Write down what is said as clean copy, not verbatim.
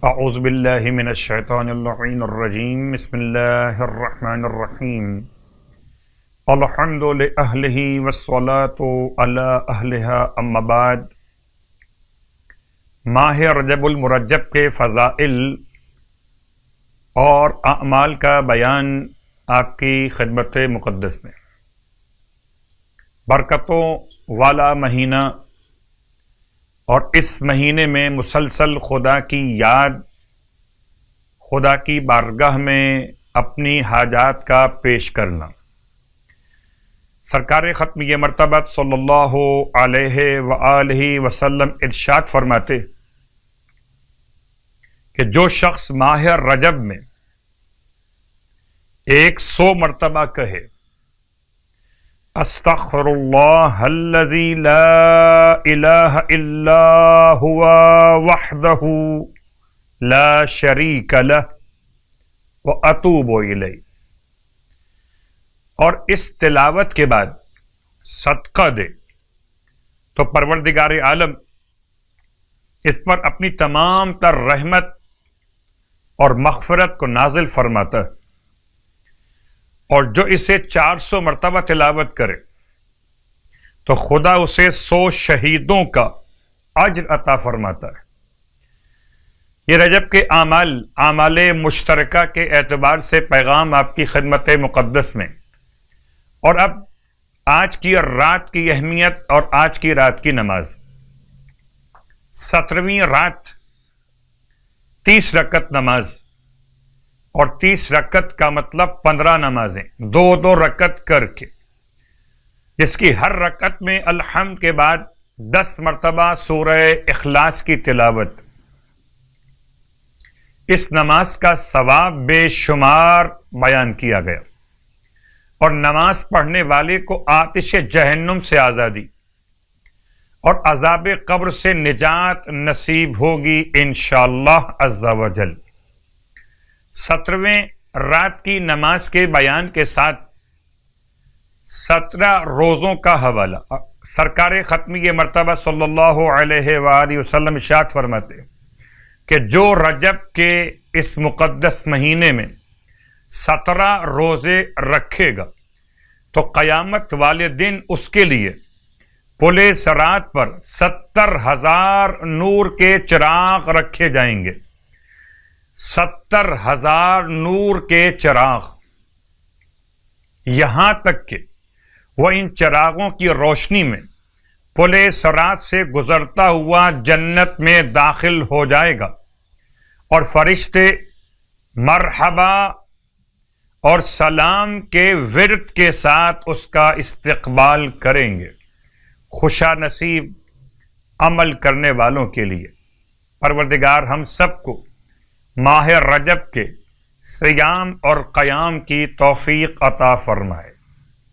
اعوذ باللہ من الشیطان اللعین الرجیم بسم اللہ الرحمن الرحیم الحمد لأہلہ والصلاة علی اہلہا اما بعد۔ ماہ رجب المرجب کے فضائل اور اعمال کا بیان آپ کی خدمت مقدس میں۔ برکتوں والا مہینہ اور اس مہینے میں مسلسل خدا کی یاد، خدا کی بارگاہ میں اپنی حاجات کا پیش کرنا۔ سرکار ختمیہ مرتبہ صلی اللہ علیہ وآلہ وسلم ارشاد فرماتے کہ جو شخص ماہ رجب میں 100 مرتبہ کہے استغفر اللہ الذی لا الہ الا ہوا وحدہ لا شریک لہ واتوب الیہ، اور اس تلاوت کے بعد صدقہ دے تو پروردگار عالم اس پر اپنی تمام تر رحمت اور مغفرت کو نازل فرماتا ہے، اور جو اسے 400 مرتبہ تلاوت کرے تو خدا اسے 100 شہیدوں کا اجر عطا فرماتا ہے۔ یہ رجب کے اعمال مشترکہ کے اعتبار سے پیغام آپ کی خدمت مقدس میں، اور اب آج کی رات کی اہمیت اور آج کی رات کی نماز۔ 17ویں رات 30 رکعت نماز، اور 30 رکعت کا مطلب 15 نمازیں 2 رکعت کر کے، جس کی ہر رکعت میں الحمد کے بعد 10 مرتبہ سورہ اخلاص کی تلاوت۔ اس نماز کا ثواب بے شمار بیان کیا گیا، اور نماز پڑھنے والے کو آتش جہنم سے آزادی اور عذاب قبر سے نجات نصیب ہوگی انشاءاللہ عز و جل۔ 17ویں رات کی نماز کے بیان کے ساتھ 17 روزوں کا حوالہ۔ سرکار ختمیہ مرتبہ صلی اللہ علیہ وآلہ وسلم ارشاد فرماتے کہ جو رجب کے اس مقدس مہینے میں 17 روزے رکھے گا تو قیامت والے دن اس کے لیے پل صراط پر 70,000 نور کے چراغ رکھے جائیں گے۔ 70,000 نور کے چراغ، یہاں تک کہ وہ ان چراغوں کی روشنی میں پل صراط سے گزرتا ہوا جنت میں داخل ہو جائے گا، اور فرشتے مرحبا اور سلام کے ورد کے ساتھ اس کا استقبال کریں گے، خوشا نصیب عمل کرنے والوں کے لیے۔ پروردگار ہم سب کو ماہ رجب کے صیام اور قیام کی توفیق عطا فرمائے۔